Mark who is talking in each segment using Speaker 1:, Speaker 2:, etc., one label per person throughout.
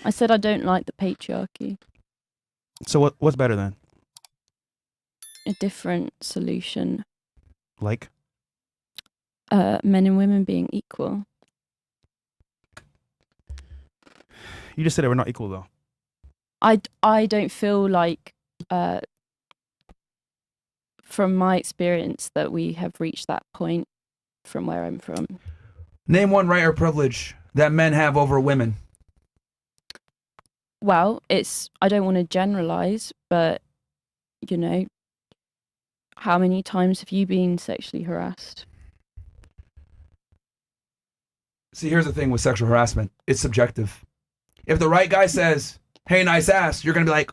Speaker 1: I said I don't like the patriarchy.
Speaker 2: So what's better then?
Speaker 1: A different solution.
Speaker 2: Like?
Speaker 1: Men and women being equal.
Speaker 2: You just said we're not equal though.
Speaker 1: I don't feel like, from my experience, that we have reached that point from where I'm from.
Speaker 3: Name one right or privilege that men have over women.
Speaker 1: Well, I don't want to generalize, but, you know, how many times have you been sexually harassed?
Speaker 3: See, here's the thing with sexual harassment. It's subjective. If the right guy says, hey, nice ass, you're going to be like,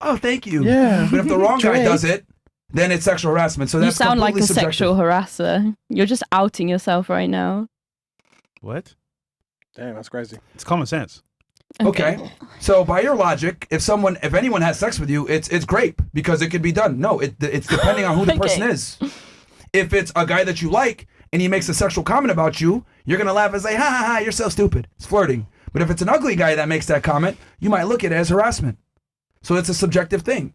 Speaker 3: oh, thank you.
Speaker 2: Yeah.
Speaker 3: But if the wrong guy does it, then it's sexual harassment. So that's
Speaker 1: you sound like a
Speaker 3: subjective.
Speaker 1: sexual harasser. You're just outing yourself right now.
Speaker 2: What?
Speaker 4: Damn, that's crazy.
Speaker 2: It's common sense.
Speaker 3: Okay. So by your logic, if anyone has sex with you, it's grape because it could be done. No, it's depending on who the person is. If it's a guy that you like and he makes a sexual comment about you, you're going to laugh and say, ha ha ha, you're so stupid. It's flirting. But if it's an ugly guy that makes that comment, you might look at it as harassment. So it's a subjective thing.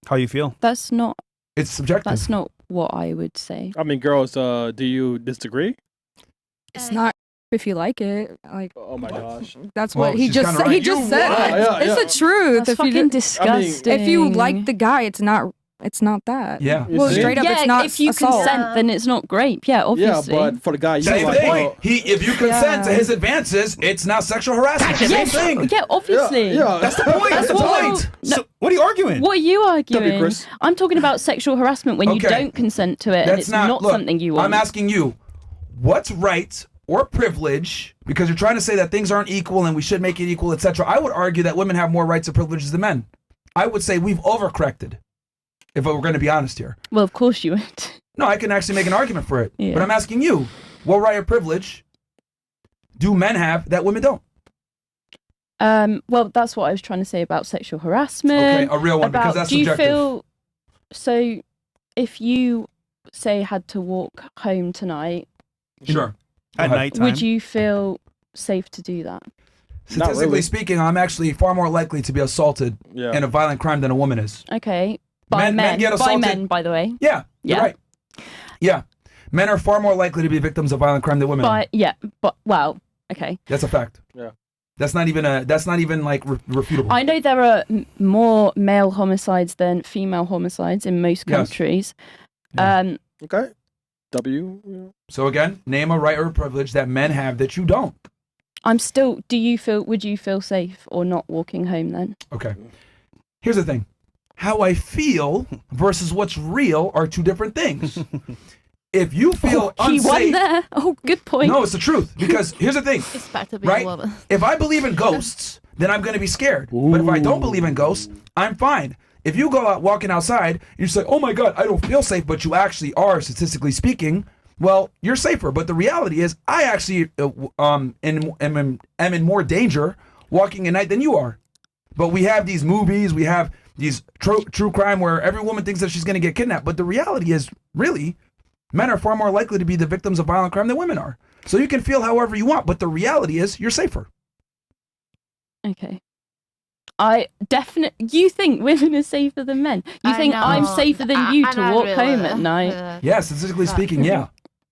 Speaker 2: How you feel?
Speaker 1: That's not.
Speaker 3: It's subjective.
Speaker 1: That's not what I would say.
Speaker 4: I mean, girls, do you disagree?
Speaker 5: It's not if you like it. Like,
Speaker 4: oh my gosh,
Speaker 5: that's
Speaker 3: Well,
Speaker 5: what he
Speaker 3: she's
Speaker 5: just
Speaker 3: kinda
Speaker 5: said.
Speaker 3: right.
Speaker 5: He just said it.
Speaker 4: Yeah,
Speaker 5: It's the truth.
Speaker 1: That's fucking disgusting.
Speaker 5: if you like the guy, it's not that.
Speaker 3: Yeah.
Speaker 5: Well, straight up,
Speaker 1: yeah,
Speaker 5: it's not
Speaker 1: if you
Speaker 5: assault.
Speaker 1: consent, then it's not grape. Yeah, obviously.
Speaker 4: Yeah, but for the guy, you
Speaker 3: Same
Speaker 4: like,
Speaker 3: thing. If you consent to his advances, it's not sexual harassment. Same thing.
Speaker 1: Yeah, obviously.
Speaker 4: Yeah.
Speaker 3: That's the point. That's the point.
Speaker 2: So what are you arguing?
Speaker 1: What are you arguing?
Speaker 4: Chris.
Speaker 1: I'm talking about sexual harassment when you
Speaker 3: Okay.
Speaker 1: don't consent to it and it's not
Speaker 3: look,
Speaker 1: something you want.
Speaker 3: I'm asking you, what's right or privilege, because you're trying to say that things aren't equal and we should make it equal, etc. I would argue that women have more rights and privileges than men. I would say we've overcorrected, if we're going to be honest here.
Speaker 1: Well, of course you would.
Speaker 3: No, I can actually make an argument for it.
Speaker 1: Yeah.
Speaker 3: But I'm asking you, what right or privilege do men have that women don't?
Speaker 1: Well, that's what I was trying to say about sexual harassment.
Speaker 3: Okay, a real one, because that's
Speaker 1: do
Speaker 3: subjective.
Speaker 1: you feel, so if you, say, had to walk home tonight,
Speaker 3: Sure.
Speaker 2: At night time.
Speaker 1: would you feel safe to do that?
Speaker 3: Statistically
Speaker 4: really.
Speaker 3: speaking, I'm actually far more likely to be assaulted in a violent crime than a woman is.
Speaker 1: Okay. By
Speaker 3: Men get
Speaker 1: By
Speaker 3: assaulted.
Speaker 1: men, by the way.
Speaker 3: Yeah, you're
Speaker 1: Yeah.
Speaker 3: right. Yeah. Men are far more likely to be victims of violent crime than women are.
Speaker 1: Well, okay.
Speaker 3: That's a fact.
Speaker 4: Yeah.
Speaker 3: That's not even like refutable.
Speaker 1: I know there are more male homicides than female homicides in most
Speaker 3: Yes.
Speaker 1: countries.
Speaker 3: Yeah.
Speaker 4: Okay. W.
Speaker 3: So again, name a right or privilege that men have that you don't.
Speaker 1: Would you feel safe or not walking home then?
Speaker 3: Okay. Here's the thing. How I feel versus what's real are two different things. If you feel
Speaker 1: He
Speaker 3: unsafe,
Speaker 1: won there. Oh, good point.
Speaker 3: no, it's the truth. Because here's the thing,
Speaker 6: It's back to being
Speaker 3: right?
Speaker 6: a woman.
Speaker 3: If I believe in ghosts, then I'm going to be scared. But if I don't believe in ghosts, I'm fine. If you go out walking outside and you say, oh my God, I don't feel safe, but you actually are, statistically speaking, well, you're safer. But the reality is I actually am in more danger walking at night than you are. But we have these movies, we have these true crime where every woman thinks that she's going to get kidnapped. But the reality is, really, men are far more likely to be the victims of violent crime than women are. So you can feel however you want, but the reality is you're safer.
Speaker 1: Okay. You think women are safer than men? You
Speaker 6: I
Speaker 1: think
Speaker 6: know.
Speaker 1: I'm safer than you
Speaker 6: I'm
Speaker 1: to
Speaker 6: not
Speaker 1: walk
Speaker 6: really,
Speaker 1: home at night?
Speaker 3: Yeah, statistically speaking, yeah.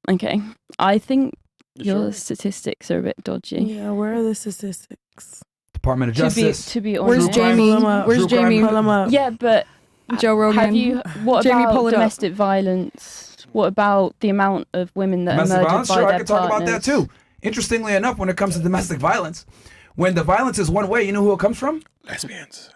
Speaker 1: Okay. I think your
Speaker 4: sure?
Speaker 1: statistics are a bit dodgy.
Speaker 7: Yeah, where are the statistics?
Speaker 3: Department of Justice.
Speaker 1: To be
Speaker 5: Where's
Speaker 1: honest.
Speaker 5: Jamie?
Speaker 7: Pull 'em up.
Speaker 5: Where's
Speaker 3: True crime.
Speaker 5: Jamie?
Speaker 7: Pull 'em up.
Speaker 1: Yeah, but
Speaker 5: Joe Rogan.
Speaker 1: what
Speaker 5: Jamie,
Speaker 1: about
Speaker 5: pull it up.
Speaker 1: domestic violence? What about the amount of women that
Speaker 3: Domestic
Speaker 1: are murdered
Speaker 3: violence?
Speaker 1: by
Speaker 3: Sure,
Speaker 1: their
Speaker 3: I could talk about that
Speaker 1: partners?
Speaker 3: too. Interestingly enough, when it comes to domestic violence, when the violence is one way, you know who it comes from?
Speaker 4: Lesbians.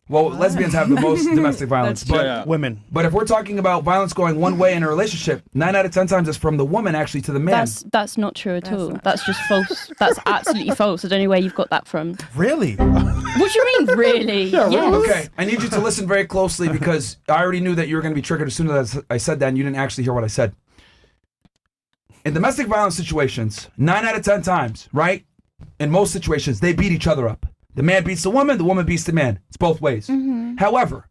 Speaker 3: Well, lesbians have the most domestic violence. But
Speaker 2: Women.
Speaker 3: But if we're talking about violence going one way in a relationship, 9 out of 10 times it's from the woman actually to the man.
Speaker 1: That's not true at all. That's just false. That's absolutely false. I don't know where you've got that from.
Speaker 2: Really?
Speaker 1: What do you mean, really? Yes.
Speaker 3: Okay, I need you to listen very closely because I already knew that you were going to be triggered as soon as I said that and you didn't actually hear what I said. In domestic violence situations, 9 out of 10 times, right? In most situations, they beat each other up. The man beats the woman beats the man. It's both ways.
Speaker 1: Mm-hmm.
Speaker 3: However,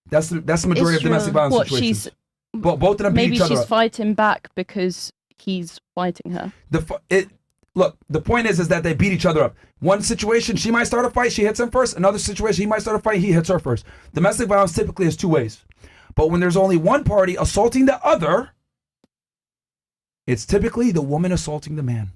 Speaker 3: that's the majority of domestic violence
Speaker 1: What,
Speaker 3: situations. Both of them beat
Speaker 1: Maybe
Speaker 3: each other
Speaker 1: she's
Speaker 3: up.
Speaker 1: fighting back because he's fighting her.
Speaker 3: look, the point is that they beat each other up. One situation, she might start a fight, she hits him first. Another situation, he might start a fight, he hits her first. Domestic violence typically is 2 ways. But when there's only one party assaulting the other, it's typically the woman assaulting the man.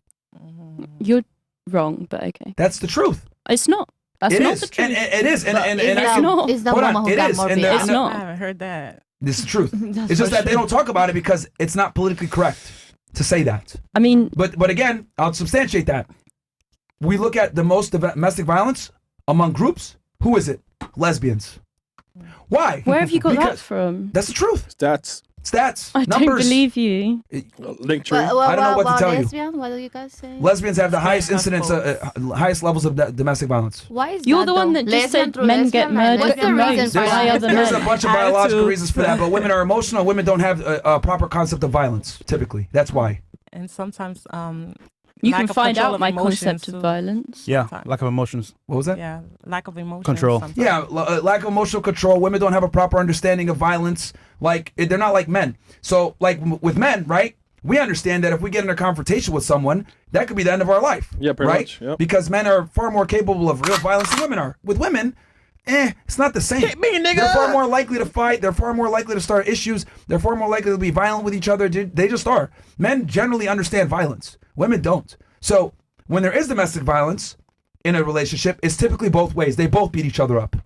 Speaker 1: You're wrong, but okay.
Speaker 3: That's the truth.
Speaker 1: It's not. That's
Speaker 3: It
Speaker 1: not
Speaker 3: is.
Speaker 1: the truth.
Speaker 3: And it is. And
Speaker 1: It's
Speaker 3: I can,
Speaker 1: not.
Speaker 6: It's the
Speaker 3: hold
Speaker 6: woman
Speaker 3: on,
Speaker 6: who
Speaker 3: it
Speaker 6: got
Speaker 3: is.
Speaker 6: more
Speaker 3: And
Speaker 6: beat.
Speaker 1: It's not.
Speaker 8: I haven't heard that.
Speaker 3: This is the truth. It's just that they don't talk about it because it's not politically correct to say that.
Speaker 1: I mean,
Speaker 3: But again, I'll substantiate that. We look at the most domestic violence among groups. Who is it? Lesbians. Why?
Speaker 1: where have you got that
Speaker 3: Because-
Speaker 1: from?
Speaker 3: That's the truth.
Speaker 4: Stats.
Speaker 3: Stats.
Speaker 1: I
Speaker 3: numbers.
Speaker 1: don't believe you.
Speaker 4: Link tree.
Speaker 3: I don't know what to tell you.
Speaker 6: lesbian? What do you guys say?
Speaker 3: Lesbians have the highest
Speaker 8: Yes,
Speaker 3: incidence,
Speaker 8: both.
Speaker 3: highest levels of domestic violence.
Speaker 6: Why is
Speaker 1: You're
Speaker 6: that
Speaker 1: the one
Speaker 6: though?
Speaker 1: that just
Speaker 6: Lesbian
Speaker 1: said
Speaker 6: through
Speaker 1: men
Speaker 6: lesbian
Speaker 1: get
Speaker 6: man.
Speaker 1: murdered
Speaker 6: What's the
Speaker 1: the
Speaker 6: reason
Speaker 1: most
Speaker 6: for
Speaker 1: by
Speaker 6: that?
Speaker 1: other
Speaker 3: There's a
Speaker 1: men.
Speaker 3: bunch of biological
Speaker 8: Attitude.
Speaker 3: reasons for that, but women are emotional. Women don't have a proper concept of violence, typically. That's why.
Speaker 8: And sometimes
Speaker 1: You
Speaker 8: lack
Speaker 1: can
Speaker 8: of
Speaker 1: find
Speaker 8: control
Speaker 1: out
Speaker 8: of
Speaker 1: my
Speaker 8: emotions,
Speaker 1: concept of
Speaker 8: too.
Speaker 1: violence.
Speaker 2: Yeah,
Speaker 8: Sometimes.
Speaker 2: lack of emotions.
Speaker 3: What was that?
Speaker 8: Yeah, lack of emotion.
Speaker 2: Control.
Speaker 8: sometimes.
Speaker 3: Yeah, lack of emotional control. Women don't have a proper understanding of violence. Like, they're not like men. So, like, with men, right? We understand that if we get in a confrontation with someone, that could be the end of our life.
Speaker 4: Yeah, pretty
Speaker 3: right?
Speaker 4: much, yep.
Speaker 3: Because men are far more capable of real violence than women are. With women, it's not the same.
Speaker 4: Hit me, nigga!
Speaker 3: They're far more likely to fight. They're far more likely to start issues. They're far more likely to be violent with each other. They just are. Men generally understand violence. Women don't. So when there is domestic violence in a relationship, it's typically both ways. They both beat each other up.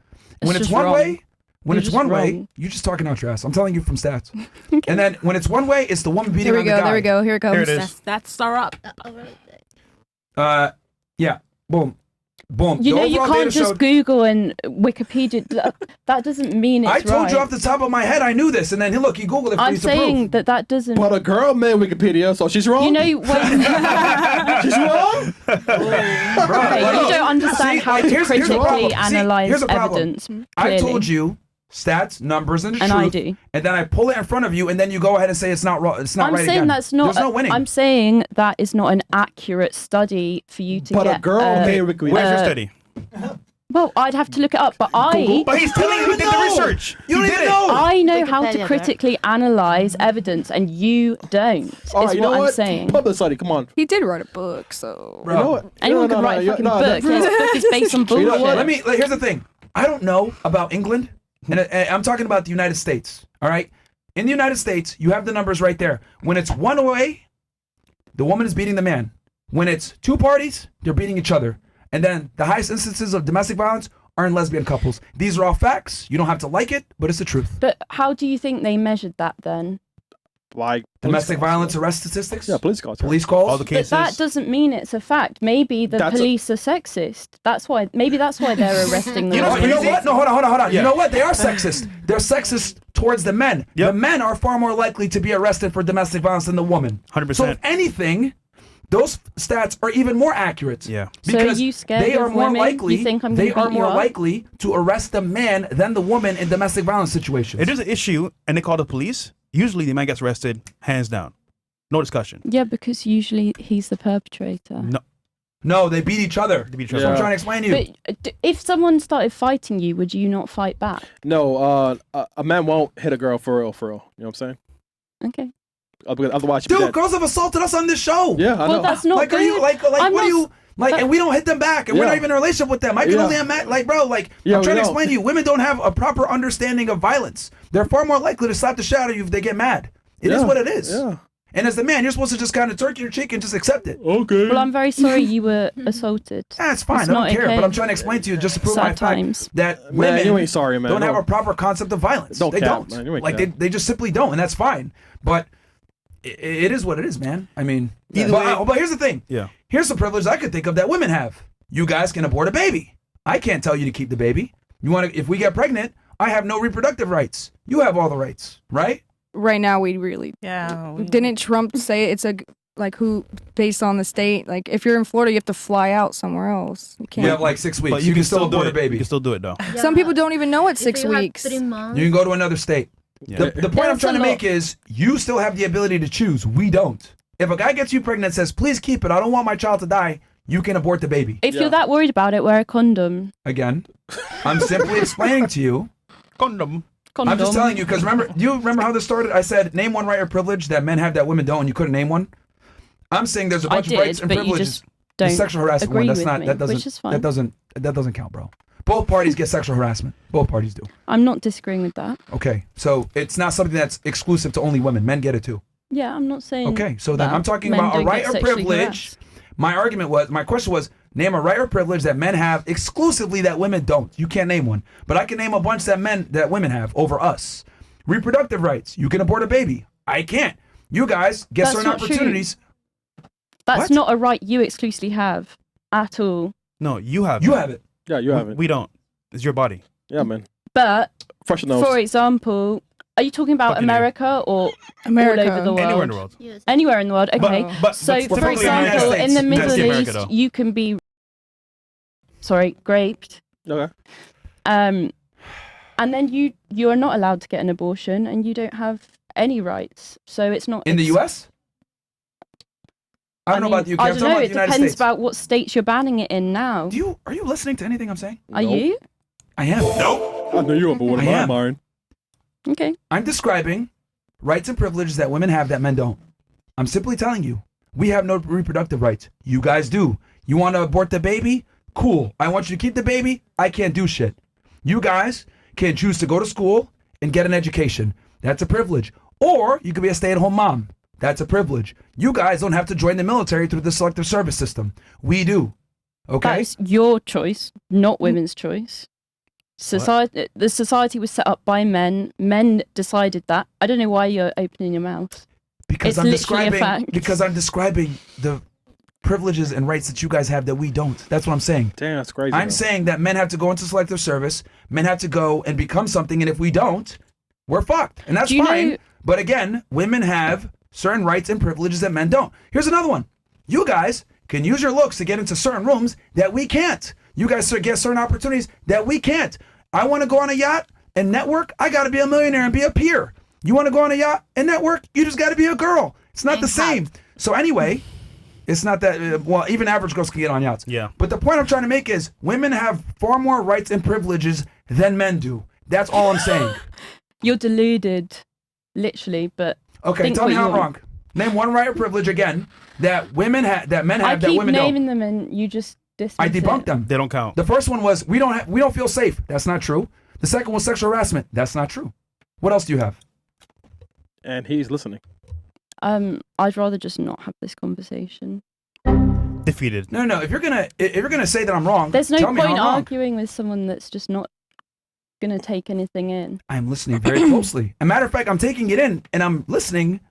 Speaker 3: When it's
Speaker 1: just
Speaker 3: one
Speaker 1: wrong.
Speaker 3: way, when
Speaker 1: You're
Speaker 3: it's
Speaker 1: just
Speaker 3: one way,
Speaker 1: wrong.
Speaker 3: you're just talking out your ass. I'm telling you from stats. And then when it's one way, it's the woman beating
Speaker 5: Here we
Speaker 3: on the
Speaker 5: go.
Speaker 3: guy.
Speaker 5: There we go. Here it comes.
Speaker 2: Here it is.
Speaker 8: That's our up.
Speaker 3: Yeah. Boom. Boom.
Speaker 1: You
Speaker 3: The
Speaker 1: know, you
Speaker 3: overall
Speaker 1: can't
Speaker 3: data
Speaker 1: just
Speaker 3: showed-
Speaker 1: Google and Wikipedia. That doesn't mean it's
Speaker 3: I told
Speaker 1: right.
Speaker 3: you off the top of my head I knew this, and then look, he Googled it for
Speaker 1: I'm
Speaker 3: you to
Speaker 1: saying
Speaker 3: prove.
Speaker 1: that doesn't.
Speaker 4: But a girl made Wikipedia, so she's wrong.
Speaker 1: You know when.
Speaker 4: she's wrong.
Speaker 1: Okay, you don't understand
Speaker 3: See,
Speaker 1: how
Speaker 3: like,
Speaker 1: to
Speaker 3: here's the
Speaker 1: critically
Speaker 3: problem. See,
Speaker 1: analyze
Speaker 3: here's the problem.
Speaker 1: evidence.
Speaker 3: I
Speaker 1: Clearly.
Speaker 3: told you stats, numbers, and the
Speaker 1: And
Speaker 3: truth.
Speaker 1: I do.
Speaker 3: And then I pull it in front of you, and then you go ahead and say it's not wrong. It's not
Speaker 1: I'm
Speaker 3: right
Speaker 1: saying
Speaker 3: again.
Speaker 1: that's not.
Speaker 3: There's no winning.
Speaker 1: I'm saying that is not an accurate study for you to
Speaker 4: But
Speaker 1: get.
Speaker 4: a girl made Wikipedia.
Speaker 2: Where's your study?
Speaker 1: Well, I'd have to look it up, but I.
Speaker 2: But he's telling you he did the research.
Speaker 3: you don't
Speaker 2: He
Speaker 3: even
Speaker 2: did it.
Speaker 3: know.
Speaker 1: I know how
Speaker 6: Wikipedia,
Speaker 1: to
Speaker 6: right?
Speaker 1: critically analyze evidence, and you don't.
Speaker 4: All right,
Speaker 1: is
Speaker 4: you
Speaker 1: what
Speaker 4: know
Speaker 1: I'm
Speaker 4: what?
Speaker 1: saying.
Speaker 4: Public study, come on.
Speaker 5: He did write a book, so.
Speaker 3: Bro.
Speaker 4: You know what?
Speaker 1: Anyone
Speaker 4: No,
Speaker 1: could
Speaker 4: no,
Speaker 1: write a
Speaker 4: no,
Speaker 1: fucking
Speaker 4: no,
Speaker 1: book.
Speaker 4: that's-
Speaker 1: This book is based on
Speaker 4: You
Speaker 1: bullshit.
Speaker 4: know what?
Speaker 3: Here's the thing. I don't know about England, and I'm talking about the United States. All right. In the United States, you have the numbers right there. When it's one way, the woman is beating the man. When it's two parties, they're beating each other. And then the highest instances of domestic violence are in lesbian couples. These are all facts. You don't have to like it, but it's the truth.
Speaker 1: But how do you think they measured that then?
Speaker 4: Like
Speaker 3: Domestic
Speaker 4: police
Speaker 3: violence
Speaker 4: calls.
Speaker 3: arrest statistics.
Speaker 4: Yeah, police calls.
Speaker 3: Police calls.
Speaker 2: All the
Speaker 1: But
Speaker 2: cases.
Speaker 1: that doesn't mean it's a fact. Maybe the
Speaker 4: That's a-
Speaker 1: police are sexist. That's why. Maybe that's why they're arresting the
Speaker 2: You know
Speaker 3: You know
Speaker 2: crazy?
Speaker 3: what? No, hold on.
Speaker 2: Yeah.
Speaker 3: You know what? They are sexist. They're sexist towards the men.
Speaker 2: Yep.
Speaker 3: The men are far more likely to be arrested for domestic violence than the woman.
Speaker 2: 100%.
Speaker 3: So if anything, those stats are even more accurate.
Speaker 2: Yeah.
Speaker 1: So
Speaker 3: Because
Speaker 1: are you scared
Speaker 3: they are
Speaker 1: of
Speaker 3: more
Speaker 1: women?
Speaker 3: likely.
Speaker 1: You think I'm
Speaker 3: they
Speaker 1: gonna
Speaker 3: are
Speaker 1: beat you
Speaker 3: more
Speaker 1: up?
Speaker 3: likely to arrest the man than the woman in domestic violence situations.
Speaker 2: If there's an issue and they call the police, usually the man gets arrested, hands down. No discussion.
Speaker 1: Yeah, because usually he's the perpetrator.
Speaker 2: No.
Speaker 3: No, they beat each other.
Speaker 2: They beat each
Speaker 3: That's what I'm
Speaker 4: other.
Speaker 3: trying to explain to you.
Speaker 1: But if someone started fighting you, would you not fight back?
Speaker 4: No, a man won't hit a girl for real, for real. You know what I'm saying?
Speaker 1: Okay.
Speaker 4: Otherwise, she'd be
Speaker 3: Dude,
Speaker 4: dead.
Speaker 3: girls have assaulted us on this show.
Speaker 4: Yeah, I
Speaker 1: Well,
Speaker 4: know.
Speaker 1: that's not
Speaker 3: Like,
Speaker 1: good.
Speaker 3: are you like
Speaker 1: I'm
Speaker 3: what
Speaker 1: not-
Speaker 3: are you like?
Speaker 1: but-
Speaker 3: And we don't hit them back, and we're
Speaker 4: Yeah.
Speaker 3: not even in a relationship with them. I can
Speaker 4: Yeah.
Speaker 3: only imagine, like, bro, like
Speaker 4: Yeah,
Speaker 3: I'm trying
Speaker 4: we
Speaker 3: to
Speaker 4: know.
Speaker 3: explain to you, women don't have a proper understanding of violence. They're far more likely to slap the shit out of you if they get mad. It is
Speaker 4: Yeah,
Speaker 3: what it is.
Speaker 4: Yeah.
Speaker 3: And as the man, you're supposed to just kind of turkey your cheek and just accept it.
Speaker 4: Okay.
Speaker 1: Well, I'm very sorry you were assaulted.
Speaker 3: That's fine.
Speaker 1: It's
Speaker 3: I don't
Speaker 1: not
Speaker 3: care.
Speaker 1: okay.
Speaker 3: But I'm trying to explain to you just to prove
Speaker 1: Sad
Speaker 3: my fact
Speaker 1: times.
Speaker 3: that
Speaker 4: Man,
Speaker 3: women
Speaker 4: you ain't sorry, man.
Speaker 3: don't have
Speaker 4: No.
Speaker 3: a proper concept of violence.
Speaker 4: Don't
Speaker 3: They
Speaker 4: cap,
Speaker 3: don't.
Speaker 4: man. You ain't
Speaker 3: Like
Speaker 4: cap.
Speaker 3: they just simply don't, and that's fine. But it is what it is, man. I mean,
Speaker 2: Either way-
Speaker 3: but here's the thing.
Speaker 2: Yeah.
Speaker 3: Here's the privilege I could think of that women have. You guys can abort a baby. I can't tell you to keep the baby. You want to? If we get pregnant, I have no reproductive rights. You have all the rights, right?
Speaker 5: Right now, we really
Speaker 8: Yeah.
Speaker 5: didn't Trump say it's who based on the state? Like, if you're in Florida, you have to fly out somewhere else. You can't.
Speaker 3: You have like 6 weeks.
Speaker 2: But
Speaker 3: you can still
Speaker 2: do
Speaker 3: abort
Speaker 2: it.
Speaker 3: a baby.
Speaker 2: You can still do it though.
Speaker 5: Some people don't even know it's
Speaker 6: If
Speaker 5: 6
Speaker 6: you have
Speaker 5: weeks.
Speaker 6: 3 months.
Speaker 3: You can go to another state.
Speaker 2: Yeah.
Speaker 3: The point I'm
Speaker 1: That's
Speaker 3: trying
Speaker 1: a
Speaker 3: to
Speaker 1: lot.
Speaker 3: make is you still have the ability to choose. We don't. If a guy gets you pregnant and says, please keep it, I don't want my child to die, you can abort the baby.
Speaker 1: If
Speaker 4: Yeah.
Speaker 1: you're that worried about it, wear a condom.
Speaker 3: Again, I'm simply explaining to you.
Speaker 2: Condom.
Speaker 1: Condom.
Speaker 3: I'm just telling you, because do you remember how this started? I said, name one right or privilege that men have that women don't, and you couldn't name one. I'm saying there's a
Speaker 1: I
Speaker 3: bunch of rights
Speaker 1: did,
Speaker 3: and
Speaker 1: but you
Speaker 3: privileges.
Speaker 1: just
Speaker 3: The
Speaker 1: don't
Speaker 3: sexual harassment
Speaker 1: agree
Speaker 3: one, that's
Speaker 1: with
Speaker 3: not
Speaker 1: me,
Speaker 3: that doesn't
Speaker 1: which is fine.
Speaker 3: that doesn't count, bro. Both parties get sexual harassment. Both parties do.
Speaker 1: I'm not disagreeing with that.
Speaker 3: Okay, so it's not something that's exclusive to only women. Men get it too.
Speaker 1: Yeah, I'm not saying.
Speaker 3: Okay, so then
Speaker 1: that
Speaker 3: I'm talking
Speaker 1: men
Speaker 3: about a
Speaker 1: don't
Speaker 3: right
Speaker 1: get
Speaker 3: or
Speaker 1: sexually
Speaker 3: privilege.
Speaker 1: harassed.
Speaker 3: My question was, name a right or privilege that men have exclusively that women don't. You can't name one, but I can name a bunch that women have over us. Reproductive rights. You can abort a baby. I can't. You guys get
Speaker 1: That's
Speaker 3: certain
Speaker 1: not true.
Speaker 3: opportunities.
Speaker 1: That's
Speaker 3: What?
Speaker 1: not a right you exclusively have at all.
Speaker 2: No, you have.
Speaker 3: You have it.
Speaker 4: Yeah, you have it.
Speaker 2: We don't. It's your body.
Speaker 4: Yeah, man.
Speaker 1: But
Speaker 4: Fresh nose.
Speaker 1: for example, are you talking about
Speaker 2: Fucking
Speaker 1: America or
Speaker 5: America.
Speaker 1: all over the world?
Speaker 2: Anywhere in the world.
Speaker 1: Anywhere in the world. Okay.
Speaker 2: But
Speaker 1: So, for
Speaker 2: typically
Speaker 1: example,
Speaker 2: United
Speaker 1: in the
Speaker 2: States,
Speaker 1: Middle
Speaker 2: that's America,
Speaker 1: East,
Speaker 2: though.
Speaker 1: you can be, raped,
Speaker 4: Okay.
Speaker 1: and then you are not allowed to get an abortion, and you don't have any rights. So it's not
Speaker 3: In the U.S.? I don't know about the UK.
Speaker 1: I
Speaker 3: I'm
Speaker 1: don't
Speaker 3: talking
Speaker 1: know.
Speaker 3: about
Speaker 1: It
Speaker 3: the United
Speaker 1: depends
Speaker 3: States.
Speaker 1: about what states you're banning it in now.
Speaker 3: Are you listening to anything I'm saying?
Speaker 1: Are you?
Speaker 3: I am. Nope.
Speaker 4: I know you are, but what
Speaker 3: I
Speaker 4: am I,
Speaker 3: am.
Speaker 4: Myron?
Speaker 1: Okay.
Speaker 3: I'm describing rights and privileges that women have that men don't. I'm simply telling you, we have no reproductive rights. You guys do. You want to abort the baby? Cool. I want you to keep the baby. I can't do shit. You guys can choose to go to school and get an education. That's a privilege. Or you could be a stay-at-home mom. That's a privilege. You guys don't have to join the military through the selective service system. We do. Okay?
Speaker 1: That's your choice, not women's choice. The society was set up by men. Men decided that. I don't know why you're opening your mouth.
Speaker 3: Because
Speaker 1: It's
Speaker 3: I'm
Speaker 1: literally a
Speaker 3: describing
Speaker 1: fact.
Speaker 3: because I'm describing the privileges and rights that you guys have that we don't. That's what I'm saying.
Speaker 4: Damn, that's crazy.
Speaker 3: I'm
Speaker 4: though.
Speaker 3: saying that men have to go into selective service. Men have to go and become something, and if we don't, we're fucked. And that's
Speaker 1: Do you
Speaker 3: fine.
Speaker 1: know-
Speaker 3: But again, women have certain rights and privileges that men don't. Here's another one. You guys can use your looks to get into certain rooms that we can't. You guys get certain opportunities that we can't. I want to go on a yacht and network. I got to be a millionaire and be a peer. You want to go on a yacht and network? You just got to be a girl. It's not the same. So anyway, it's not that, well, even average girls can get on yachts.
Speaker 2: Yeah.
Speaker 3: But the point I'm trying to make is women have far more rights and privileges than men do. That's all I'm saying.
Speaker 1: You're deluded, literally, but
Speaker 3: Okay,
Speaker 1: think
Speaker 3: tell
Speaker 1: what
Speaker 3: me
Speaker 1: you
Speaker 3: how I'm
Speaker 1: want.
Speaker 3: wrong. Name one right or privilege again that women have, that men
Speaker 1: I
Speaker 3: have, that
Speaker 1: keep
Speaker 3: women
Speaker 1: naming
Speaker 3: don't.
Speaker 1: them and you just dismiss
Speaker 3: I debunked
Speaker 1: it.
Speaker 3: them.
Speaker 2: They don't count.
Speaker 3: The first one was we don't feel safe. That's not true. The second was sexual harassment. That's not true. What else do you have?
Speaker 4: And he's listening.
Speaker 1: I'd rather just not have this conversation.
Speaker 2: Defeated.
Speaker 3: No. If you're gonna say that I'm wrong,
Speaker 1: There's no
Speaker 3: tell me how
Speaker 1: point
Speaker 3: I'm wrong.
Speaker 1: arguing with someone that's just not gonna take anything in.
Speaker 3: I'm listening very closely. As a matter of fact, I'm taking it in and I'm listening,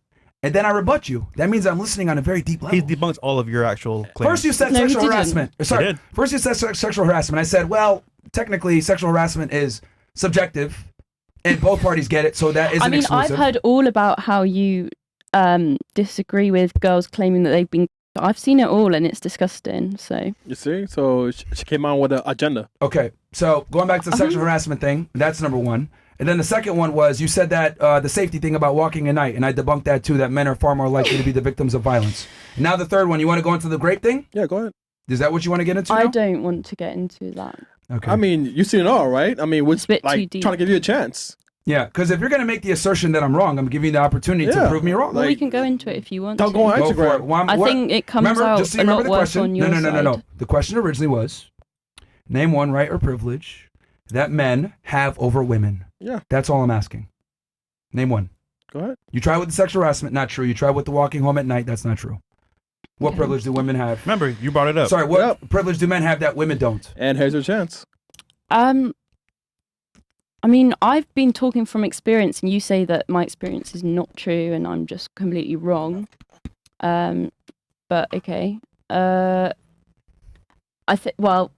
Speaker 3: and then I rebut you. That means I'm listening on a very deep level.
Speaker 2: He debunked all of your actual claims.
Speaker 3: First, you said
Speaker 1: No, he
Speaker 3: sexual
Speaker 1: didn't.
Speaker 3: harassment. Sorry.
Speaker 2: did.
Speaker 3: First, you said sexual harassment. I said, well, technically, sexual harassment is subjective, and both parties get it, so that isn't
Speaker 1: I mean,
Speaker 3: exclusive.
Speaker 1: I've heard all about how you disagree with girls claiming that they've been. I've seen it all, and it's disgusting. So
Speaker 4: You see? So she came on with an agenda.
Speaker 3: Okay, so going back to the sexual harassment thing, that's number one. And then the second one was you said that the safety thing about walking at night, and I debunked that too, that men are far more likely to be the victims of violence. And now the third one, you want to go into the grape thing?
Speaker 4: Yeah, go ahead.
Speaker 3: Is that what you want to get into
Speaker 1: I
Speaker 3: now?
Speaker 1: don't want to get into that.
Speaker 3: Okay.
Speaker 4: I mean, you've seen it all, right? I mean, we're
Speaker 1: It's a bit too
Speaker 4: like
Speaker 1: deep.
Speaker 4: trying to give you a chance.
Speaker 3: yeah, because if you're going to make the assertion that I'm wrong, I'm giving you the opportunity to
Speaker 4: Yeah.
Speaker 3: prove me wrong.
Speaker 1: Well, we
Speaker 4: Like-
Speaker 1: can go into it if you want
Speaker 4: Don't
Speaker 1: to.
Speaker 4: go on
Speaker 3: Go for
Speaker 4: Instagram.
Speaker 3: it. Well,
Speaker 1: I think it comes
Speaker 3: remember,
Speaker 1: out
Speaker 3: just so
Speaker 1: a
Speaker 3: you remember
Speaker 1: lot
Speaker 3: the
Speaker 1: worse
Speaker 3: question.
Speaker 1: on your
Speaker 3: No.
Speaker 1: side.
Speaker 3: The question originally was, name one right or privilege that men have over women.
Speaker 4: Yeah.
Speaker 3: That's all I'm asking. Name one.
Speaker 4: Go ahead.
Speaker 3: You try with the sexual harassment, not true. You try with the walking home at night, that's not true. What
Speaker 1: Okay.
Speaker 3: privilege do women have?
Speaker 2: Remember, you brought it up.
Speaker 3: Sorry, what privilege do men have that women don't?
Speaker 4: And here's your chance.
Speaker 1: I mean, I've been talking from experience, and you say that my experience is not true, and I'm just completely wrong. But okay. I think. Well,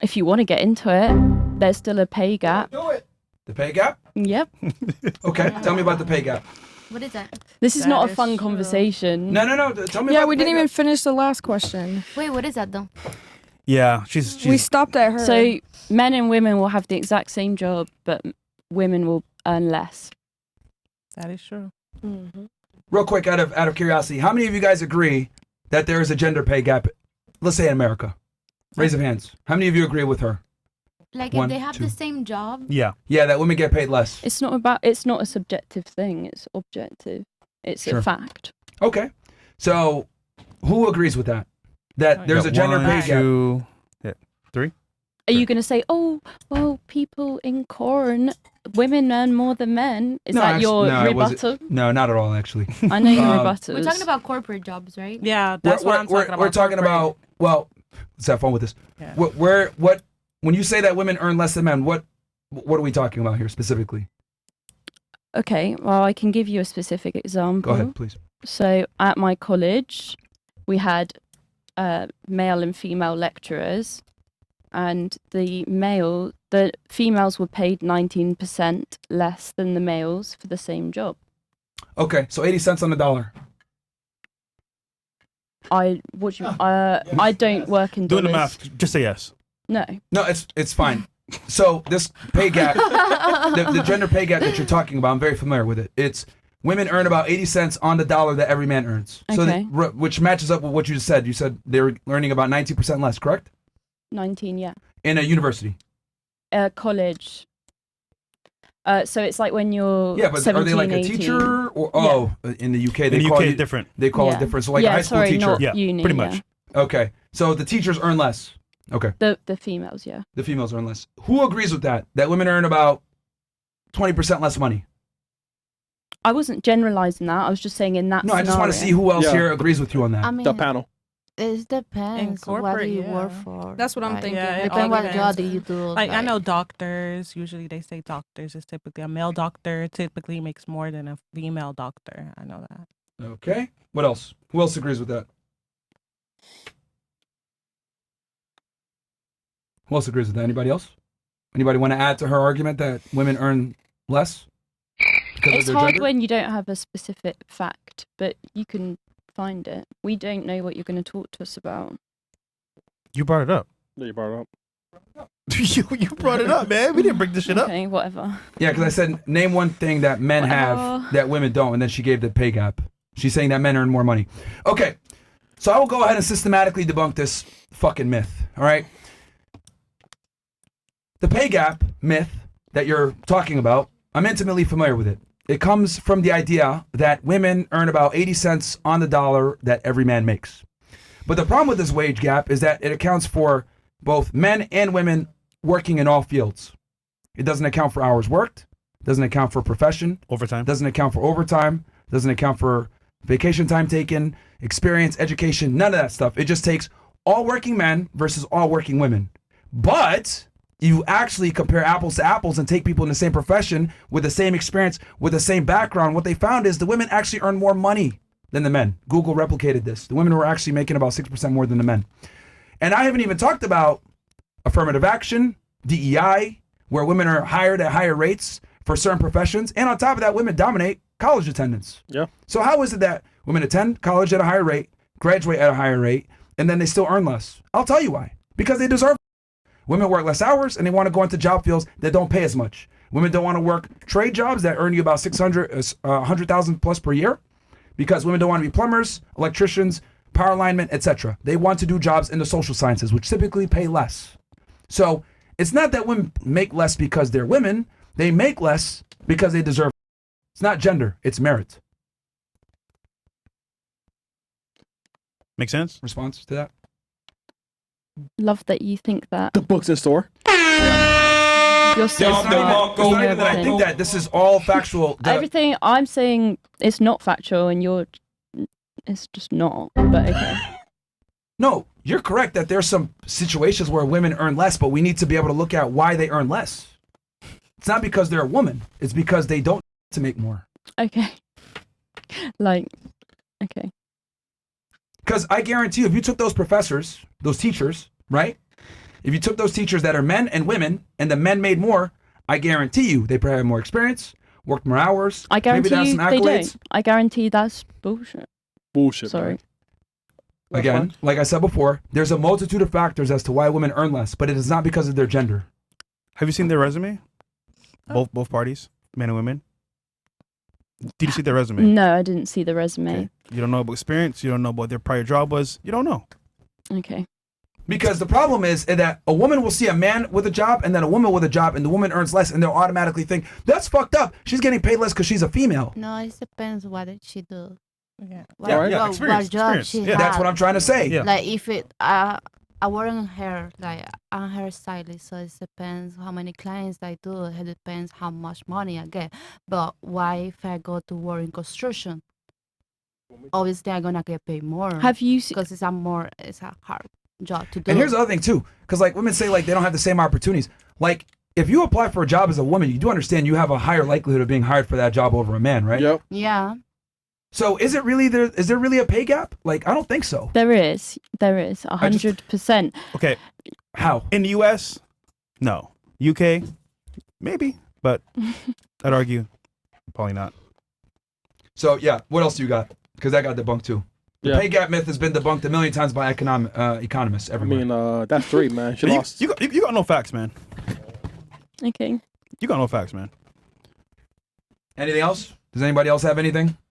Speaker 1: if you want to get into it, there's still a pay gap.
Speaker 3: Do it. The pay gap?
Speaker 1: Yep.
Speaker 3: Okay, tell me about the pay gap.
Speaker 6: What is that?
Speaker 1: This is
Speaker 8: That
Speaker 1: not a
Speaker 8: is
Speaker 1: fun
Speaker 8: true.
Speaker 1: conversation.
Speaker 3: No. Tell me
Speaker 5: Yeah,
Speaker 3: about
Speaker 5: we
Speaker 3: the pay
Speaker 5: didn't even
Speaker 3: gap.
Speaker 5: finish the last question.
Speaker 6: Wait, what is that though?
Speaker 2: Yeah, she's
Speaker 5: We stopped at her.
Speaker 1: So men and women will have the exact same job, but women will earn less.
Speaker 8: That is true.
Speaker 3: Real quick, out of curiosity, how many of you guys agree that there is a gender pay gap? Let's say in America. Raise of hands. How many of you agree with her?
Speaker 6: Like
Speaker 3: One,
Speaker 6: if they have
Speaker 3: two.
Speaker 6: the same job.
Speaker 2: yeah.
Speaker 3: Yeah, that women get paid less.
Speaker 1: It's not a subjective thing. It's objective. It's
Speaker 3: Sure.
Speaker 1: a fact.
Speaker 3: Okay. So, who agrees with that? That there's a gender pay gap.
Speaker 2: 2, 3.
Speaker 1: Are you going to say, oh, well, people in corn, women earn more than men? Is that your
Speaker 3: it wasn't-
Speaker 1: rebuttal?
Speaker 3: No, not at all, actually.
Speaker 1: I know your
Speaker 3: Um,
Speaker 1: rebuttal.
Speaker 6: We're talking about corporate jobs, right?
Speaker 8: Yeah, that's what I'm talking about.
Speaker 3: We're talking
Speaker 8: corporate.
Speaker 3: about. Well, let's have fun with this.
Speaker 8: Yeah.
Speaker 3: What? When you say that women earn less than men, what are we talking about here specifically?
Speaker 1: Okay, well, I can give you a specific example.
Speaker 3: Go ahead, please.
Speaker 1: So at my college, we had male and female lecturers, and the females were paid 19% less than the males for the same job.
Speaker 3: Okay, so 80 cents on the dollar.
Speaker 1: I don't work in
Speaker 2: Doing
Speaker 1: dollars.
Speaker 2: the math, just say yes.
Speaker 1: No.
Speaker 3: No, it's fine. So this pay gap, the gender pay gap that you're talking about, I'm very familiar with it. It's women earn about 80 cents on the dollar that every man earns. So
Speaker 1: Okay.
Speaker 3: which matches up with what you just said. You said they were earning about 19% less, correct?
Speaker 1: 19, yeah.
Speaker 3: In a university.
Speaker 1: College. So it's like when you're
Speaker 3: Yeah, but
Speaker 1: 17,
Speaker 3: are they like a
Speaker 1: 18.
Speaker 3: teacher or in the UK
Speaker 2: In
Speaker 3: they
Speaker 2: the
Speaker 3: call
Speaker 2: UK,
Speaker 3: it
Speaker 2: it's different.
Speaker 3: They call
Speaker 1: Yeah.
Speaker 3: it different. So like
Speaker 1: Yeah,
Speaker 3: a high school
Speaker 1: sorry,
Speaker 3: teacher.
Speaker 1: not
Speaker 2: Yeah,
Speaker 1: uni,
Speaker 2: pretty
Speaker 1: yeah.
Speaker 2: much.
Speaker 3: Okay. So the teachers earn less. Okay.
Speaker 1: The females, yeah.
Speaker 3: The females earn less. Who agrees with that? That women earn about 20% less money.
Speaker 1: I wasn't generalizing that. I was just saying in that
Speaker 3: No, I just want to see
Speaker 1: scenario.
Speaker 3: who else
Speaker 4: Yeah.
Speaker 3: here agrees with you on that.
Speaker 6: I mean,
Speaker 4: The panel.
Speaker 6: it depends what
Speaker 8: corporate,
Speaker 6: you
Speaker 8: yeah.
Speaker 6: work for.
Speaker 5: That's what I'm
Speaker 6: right?
Speaker 5: thinking.
Speaker 8: Yeah, it
Speaker 6: Depends
Speaker 8: all
Speaker 6: what
Speaker 8: depends.
Speaker 6: job do you do.
Speaker 8: Like I know doctors. Usually they say doctors is typically a male doctor. Typically makes more than a female doctor. I know that.
Speaker 3: Okay. What else? Who else agrees with that? Who else agrees with that? Anybody else? Anybody want to add to her argument that women earn less? Because
Speaker 1: It's
Speaker 3: of their
Speaker 1: hard
Speaker 3: gender?
Speaker 1: when you don't have a specific fact, but you can find it. We don't know what you're going to talk to us about.
Speaker 2: You brought it up.
Speaker 4: Yeah, you brought it up.
Speaker 2: you brought it up, man. We didn't bring this shit up.
Speaker 1: Okay, whatever.
Speaker 3: Yeah, because I said name one thing that men have
Speaker 1: Well-
Speaker 3: that women don't, and then she gave the pay gap. She's saying that men earn more money. Okay, so I will go ahead and systematically debunk this fucking myth. All right, the pay gap myth that you're talking about, I'm intimately familiar with it. It comes from the idea that women earn about 80 cents on the dollar that every man makes. But the problem with this wage gap is that it accounts for both men and women working in all fields. It doesn't account for hours worked, doesn't account for profession,
Speaker 2: Overtime.
Speaker 3: doesn't account for overtime, doesn't account for vacation time taken, experience, education, none of that stuff. It just takes all working men versus all working women. But you actually compare apples to apples and take people in the same profession with the same experience, with the same background. What they found is the women actually earn more money than the men. Google replicated this. The women were actually making about 6% more than the men. And I haven't even talked about affirmative action, DEI, where women are hired at higher rates for certain professions. And on top of that, women dominate college attendance.
Speaker 4: Yeah.
Speaker 3: So how is it that women attend college at a higher rate, graduate at a higher rate, and then they still earn less? I'll tell you why. Because they deserve. Women work less hours and they want to go into job fields that don't pay as much. Women don't want to work trade jobs that earn you about 100,000 plus per year, because women don't want to be plumbers, electricians, power linemen, etc. They want to do jobs in the social sciences, which typically pay less. So it's not that women make less because they're women. They make less because they deserve. It's not gender, it's merit.
Speaker 2: Make sense?
Speaker 3: Response to that?
Speaker 1: Love that you think that.
Speaker 4: The books in store.
Speaker 1: You're so
Speaker 3: It's not even that I think that this is all factual.
Speaker 1: Everything I'm saying is not factual, and it's just not. But okay.
Speaker 3: No, you're correct that there's some situations where women earn less, but we need to be able to look at why they earn less. It's not because they're a woman. It's because they don't to make more.
Speaker 1: Okay. Like, okay.
Speaker 3: Because I guarantee you, if you took those professors, those teachers, right? If you took those teachers that are men and women, and the men made more, I guarantee you they probably have more experience, worked more hours.
Speaker 1: I guarantee
Speaker 3: maybe
Speaker 1: you
Speaker 3: some
Speaker 1: they
Speaker 3: accolades.
Speaker 1: don't. I guarantee that's bullshit.
Speaker 4: Bullshit.
Speaker 1: Sorry.
Speaker 4: That's
Speaker 3: Again,
Speaker 4: fine.
Speaker 3: like I said before, there's a multitude of factors as to why women earn less, but it is not because of their gender.
Speaker 2: Have you seen their resume? Both parties, men and women. Did you see their resume?
Speaker 1: No, I didn't see the resume.
Speaker 2: Okay. You don't know about experience. You don't know what their prior job was. You don't know.
Speaker 1: Okay.
Speaker 3: Because the problem is that a woman will see a man with a job and then a woman with a job, and the woman earns less, and they'll automatically think, that's fucked up. She's getting paid less because she's a female.
Speaker 6: No, it depends what she do.
Speaker 8: Yeah.
Speaker 6: What,
Speaker 4: Alright.
Speaker 2: Yeah,
Speaker 6: what
Speaker 2: experience,
Speaker 6: job
Speaker 2: experience.
Speaker 6: she
Speaker 2: Yeah.
Speaker 3: That's what
Speaker 6: had.
Speaker 3: I'm trying to say.
Speaker 2: Yeah.
Speaker 6: Like if it, I work on hair, like I'm a hairstylist, so it depends how many clients I do. It depends how much money I get. But why if I go to work in construction? Obviously, I'm gonna get paid more.
Speaker 1: Have you seen?
Speaker 6: Because it's a hard job to do.
Speaker 3: And here's the other thing too, because like women say like they don't have the same opportunities. Like if you apply for a job as a woman, you do understand you have a higher likelihood of being hired for that job over a man, right?
Speaker 4: Yep.
Speaker 6: Yeah.
Speaker 3: So is there really a pay gap? Like I don't think so.
Speaker 1: There is 100%.
Speaker 2: Okay.
Speaker 3: How?
Speaker 2: In the U.S., no. UK, maybe, but I'd argue probably not.
Speaker 3: So yeah, what else do you got? Because that got debunked too. The
Speaker 4: Yeah.
Speaker 3: pay gap myth has been debunked a million times by economists
Speaker 4: I
Speaker 3: everywhere.
Speaker 4: mean, that's 3, man. She
Speaker 2: You,
Speaker 4: lost.
Speaker 2: you got no facts, man.
Speaker 1: Okay.
Speaker 2: You got no facts, man.
Speaker 3: Anything else? Does anybody else have anything?